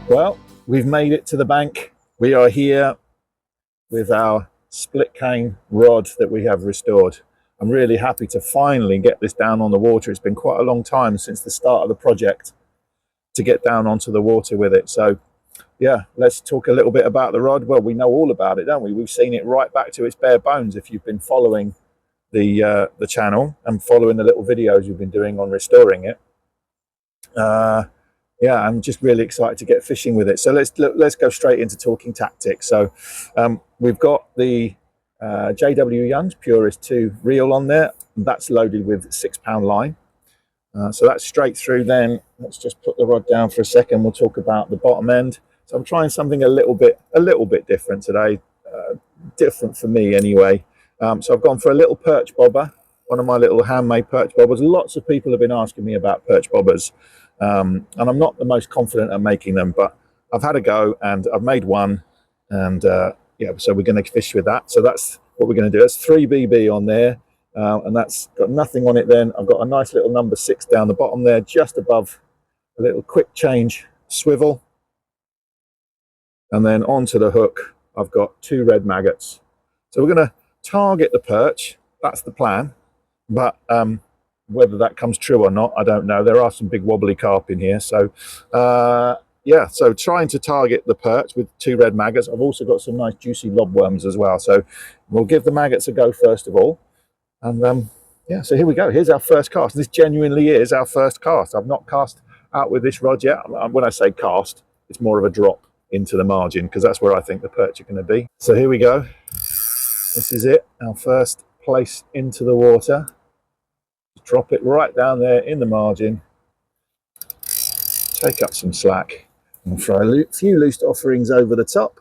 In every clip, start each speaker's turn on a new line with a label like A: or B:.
A: Well, we've made it to the bank. We are here with our split cane rod that we have restored. I'm really happy to finally get this down on the water. It's been quite a long time since the start of the project to get down onto the water with it. So yeah, let's talk a little bit about the rod. Well, we know all about it, don't we? We've seen it right back to its bare bones if you've been following the channel and following the little videos we've been doing on restoring it. Yeah, I'm just really excited to get fishing with it. So let's go straight into talking tactics. So we've got the JW Young's Purist 2 reel on there. That's loaded with 6-pound line. So that's straight through. Then let's just put the rod down for a second. We'll talk about the bottom end. So I'm trying something a little bit different today, different for me anyway. So I've gone for a little perch bobber, one of my little handmade perch bobbers. Lots of people have been asking me about perch bobbers, and I'm not the most confident at making them, but I've had a go and I've made one, and yeah, so we're going to fish with that. So that's what we're going to do. It's 3BB on there, and that's got nothing on it. Then I've got a nice little number 6 down the bottom there, just above a little quick change swivel, and then onto the hook I've got 2 red maggots. So we're going to target the perch. That's the plan, but whether that comes true or not, I don't know. There are some big wobbly carp in here, so yeah, so trying to target the perch with 2 red maggots. I've also got some nice juicy lobworms as well, so we'll give the maggots a go first of all. And yeah, so here we go. Here's our first cast. This genuinely is our first cast. I've not cast out with this rod yet. When I say cast, it's more of a drop into the margin, because that's where I think the perch are going to be. So here we go. This is it, our first place into the water. Drop it right down there in the margin, take up some slack, and throw a few loose offerings over the top.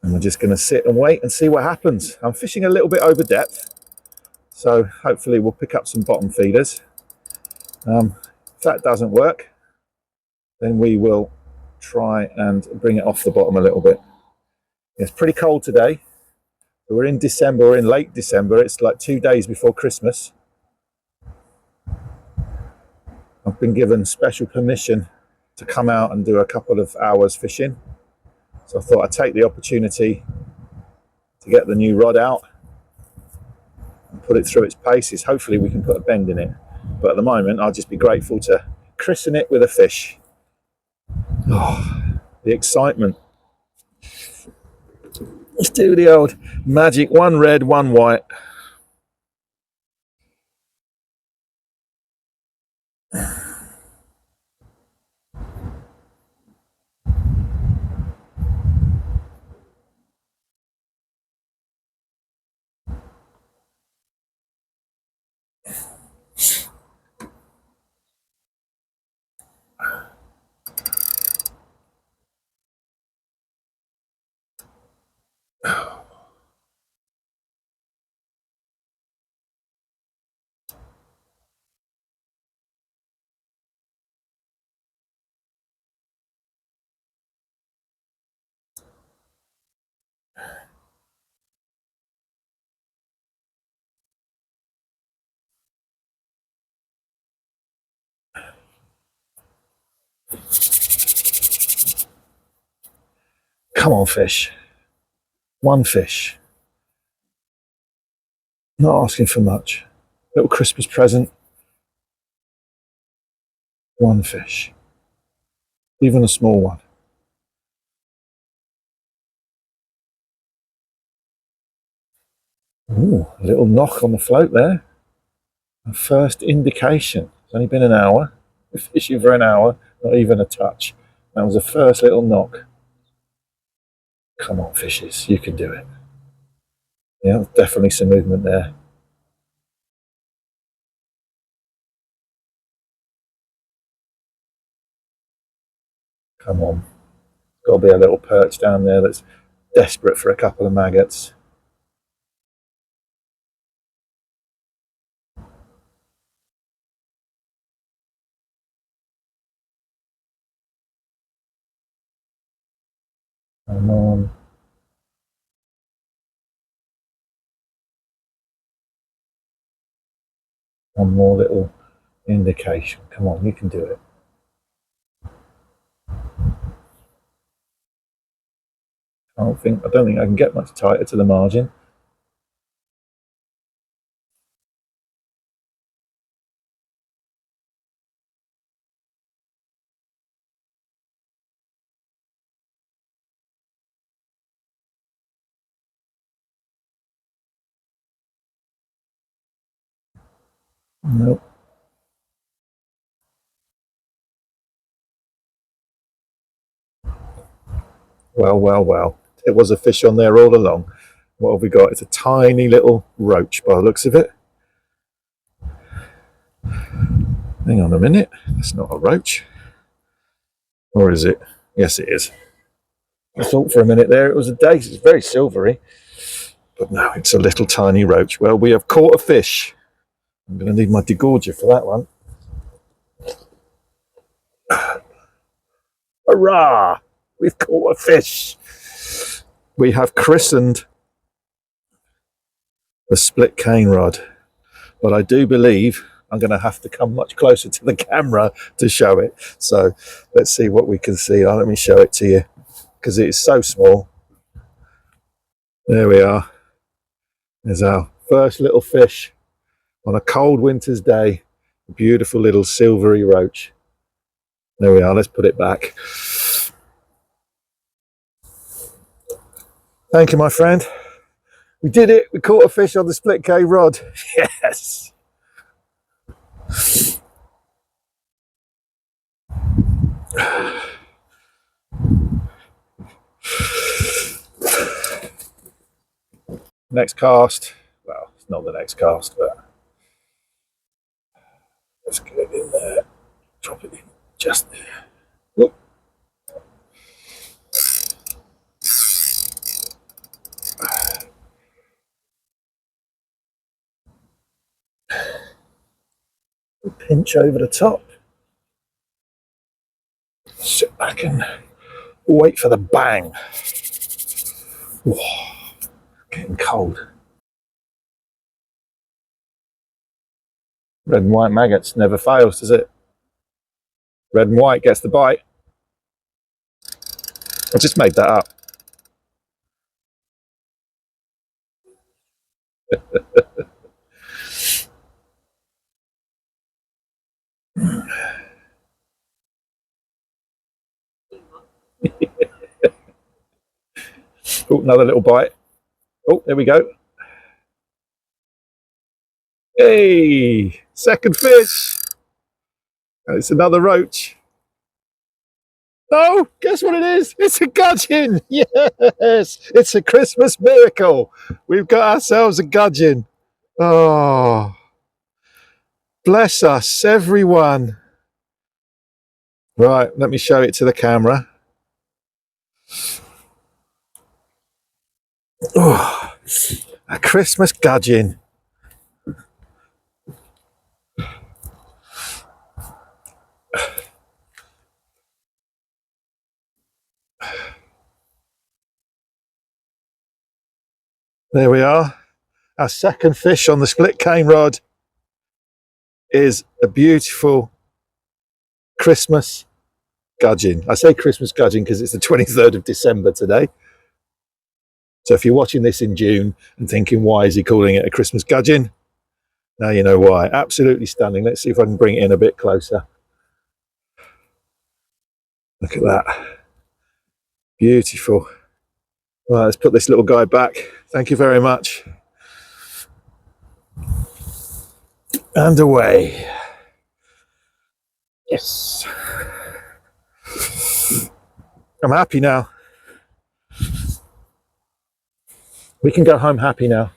A: And we're just going to sit and wait and see what happens. I'm fishing a little bit over depth, so hopefully we'll pick up some bottom feeders. If that doesn't work, then we will try and bring it off the bottom a little bit. It's pretty cold today. We're in December, we're in late December. It's like 2 days before Christmas. I've been given special permission to come out and do a couple of hours fishing. So I thought I'd take the opportunity to get the new rod out and put it through its paces. Hopefully we can put a bend in it. But at the moment, I'll just be grateful to christen it with a fish. Oh, the excitement. Let's do the old magic 1 red, 1 white. Come on, fish. 1 fish. Not asking for much. Little Christmas present. 1 fish. Even a small one. Ooh, a little knock on the float there. A first indication. It's only been an hour. We're fishing for an hour, not even a touch. That was the first little knock. Come on, fishes, you can do it. Yeah, definitely some movement there. Come on. Got to be a little perch down there that's desperate for a couple of maggots. Come on. One more little indication. Come on, you can do it. I don't think I can get much tighter to the margin. Nope. Well, well, well. It was a fish on there all along. What have we got? It's a tiny little roach by the looks of it. Hang on a minute. That's not a roach. Or is it? Yes, it is. I thought for a minute there it was a dace. It's very silvery. But no, it's a little tiny roach. Well, we have caught a fish. I'm going to need my degorger for that one. Hurrah! We've caught a fish. We have christened the split cane rod. But I do believe I'm going to have to come much closer to the camera to show it. So let's see what we can see. Let me show it to you because it is so small. There we are. There's our first little fish on a cold winter's day. A beautiful little silvery roach. There we are. Let's put it back. Thank you, my friend. We did it. We caught a fish on the split cane rod. Yes. Next cast. Well, it's not the next cast, but let's get it in there. Drop it in just there. Whoop. Pinch over the top. Sit back and wait for the bang. Whoa, getting cold. Red and white maggots never fails, does it? Red and white gets the bite. I just made that up. Oh, another little bite. Oh, there we go. Hey, second fish. It's another roach. Oh, guess what it is? It's a gudgeon. Yes, it's a Christmas miracle. We've got ourselves a gudgeon. Oh, bless us, everyone. Right, let me show it to the camera. Oh, a Christmas gudgeon. There we are. Our second fish on the split cane rod is a beautiful Christmas gudgeon. I say Christmas gudgeon because it's the 23rd of December today. So if you're watching this in June and thinking, why is he calling it a Christmas gudgeon? Now you know why. Absolutely stunning. Let's see if I can bring it in a bit closer. Look at that. Beautiful. Right, let's put this little guy back. Thank you very much. And away. Yes. I'm happy now. We can go home happy now.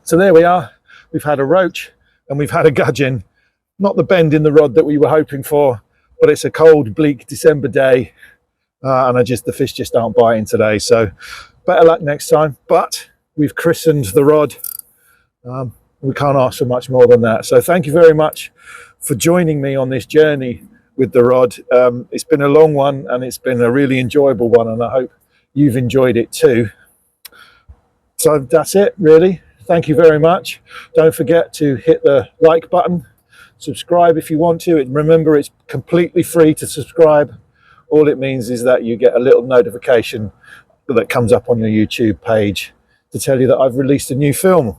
A: So there we are. We've had a roach and we've had a gudgeon. Not the bend in the rod that we were hoping for, but it's a cold, bleak December day. And the fish just aren't biting today. So better luck next time. But we've christened the rod. We can't ask for much more than that. So thank you very much for joining me on this journey with the rod. It's been a long one and it's been a really enjoyable one, and I hope you've enjoyed it too. So that's it, really. Thank you very much. Don't forget to hit the like button, subscribe if you want to. Remember, it's completely free to subscribe. All it means is that you get a little notification that comes up on your YouTube page to tell you that I've released a new film.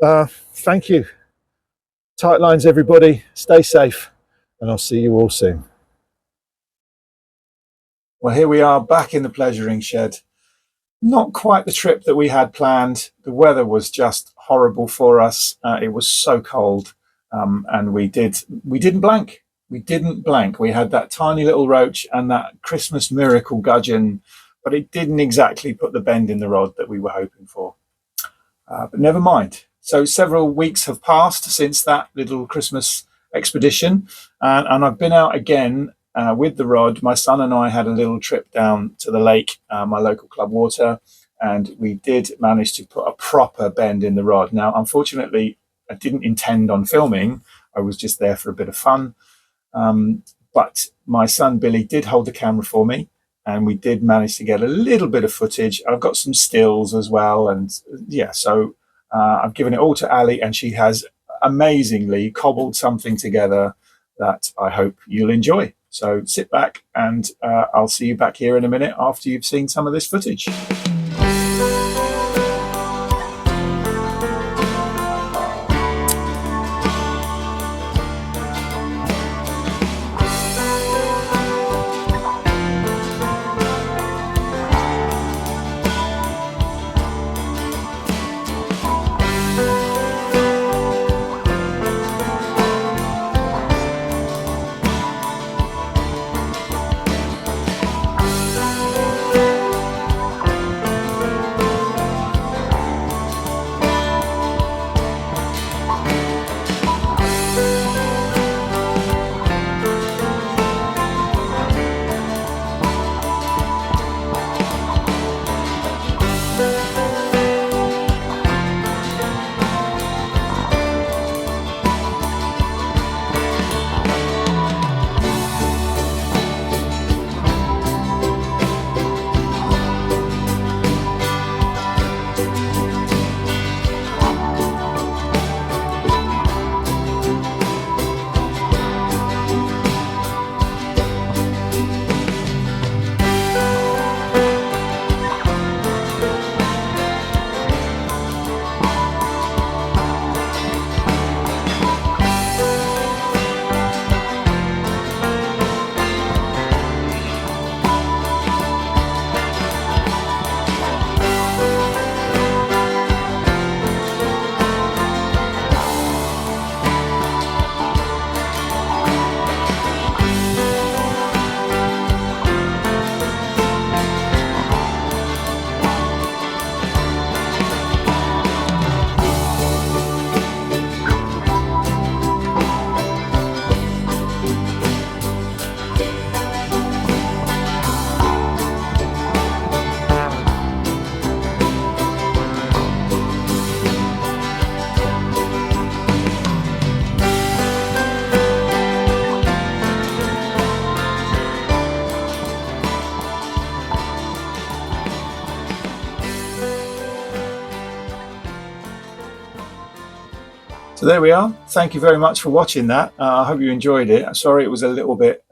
A: Thank you. Tight lines, everybody. Stay safe, and I'll see you all soon. Well, here we are back in the pleasuring shed. Not quite the trip that we had planned. The weather was just horrible for us. It was so cold, and we didn't blank. We didn't blank. We had that tiny little roach and that Christmas miracle gudgeon, but it didn't exactly put the bend in the rod that we were hoping for. But never mind. So several weeks have passed since that little Christmas expedition, and I've been out again with the rod. My son and I had a little trip down to the lake, my local club water, and we did manage to put a proper bend in the rod. Now, unfortunately, I didn't intend on filming. I was just there for a bit of fun. But my son Billy did hold the camera for me, and we did manage to get a little bit of footage. I've got some stills as well, and yeah, so I've given it all to Ali, and she has amazingly cobbled something together that I hope you'll enjoy. So sit back, and I'll see you back here in a minute after you've seen some of this footage. So there we are. Thank you very much for watching that. I hope you enjoyed it. I'm sorry it was a little bit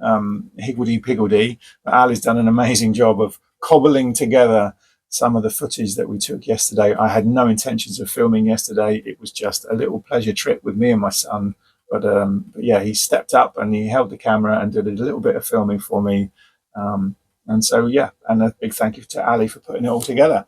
A: higgledy-piggledy, but Ali's done an amazing job of cobbling together some of the footage that we took yesterday. I had no intentions of filming yesterday. It was just a little pleasure trip with me and my son. But yeah, he stepped up and he held the camera and did a little bit of filming for me. And so, yeah, and a big thank you to Ali for putting it all together.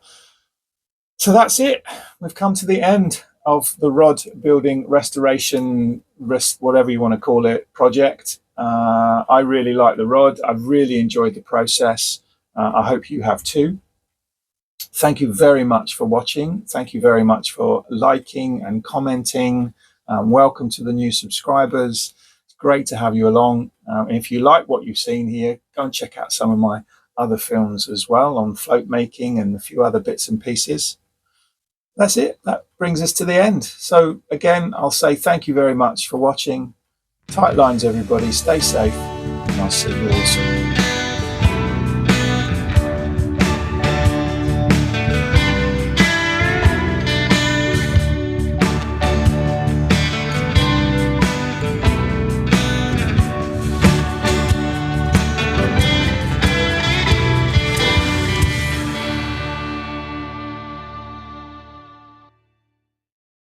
A: So that's it. We've come to the end of the rod building restoration, whatever you want to call it, project. I really like the rod. I've really enjoyed the process. I hope you have too. Thank you very much for watching. Thank you very much for liking and commenting. Welcome to the new subscribers. It's great to have you along. If you like what you've seen here, go and check out some of my other films as well on float making and a few other bits and pieces. That's it. That brings us to the end. So again, I'll say thank you very much for watching. Tight lines, everybody. Stay safe, and I'll see you all soon.